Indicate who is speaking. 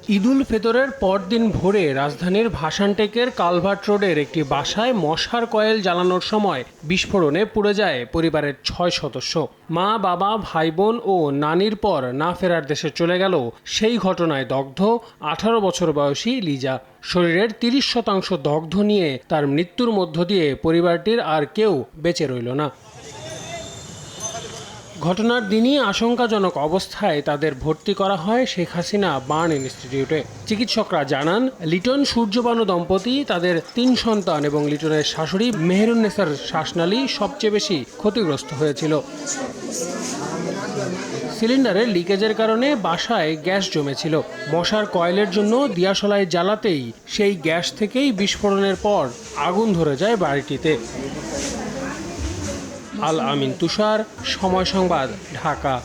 Speaker 1: ঈদুল ফিতরের পরদিন ভোরে রাজধানীর ভাসানটেকের কালভার্ট রোডের একটি বাসায় মশার কয়েল জ্বালানোর সময় বিস্ফোরণে পুড়ে যায় পরিবারের ৬ সদস্য। মা, বাবা, ভাই বোন ও নানির পর না ফেরার দেশে চলে গেল সেই ঘটনায় দগ্ধ ১৮ বছর বয়সী লিজা। শরীরের ৩০% দগ্ধ নিয়ে তার মৃত্যুর মধ্য দিয়ে পরিবারটির আর কেউ বেঁচে রইল না। ঘটনার দিনই আশঙ্কাজনক অবস্থায় তাদের ভর্তি করা হয় শেখ হাসিনা বার্ন ইনস্টিটিউটে। চিকিৎসকরা জানান, লিটন সূর্যবানু দম্পতি, তাদের ৩ সন্তান এবং লিটনের শাশুড়ি মেহেরুন্নেসার শ্বাসনালী সবচেয়ে বেশি ক্ষতিগ্রস্ত হয়েছিল। সিলিন্ডারের লিকেজের কারণে বাসায় গ্যাস জমেছিল। মশার কয়েলের জন্য দিয়াশলাই জ্বালাতেই সেই গ্যাস থেকেই বিস্ফোরণের পর আগুন ধরে যায় বাড়িটিতে। আল আমিন তুষার, সময় সংবাদ, ঢাকা।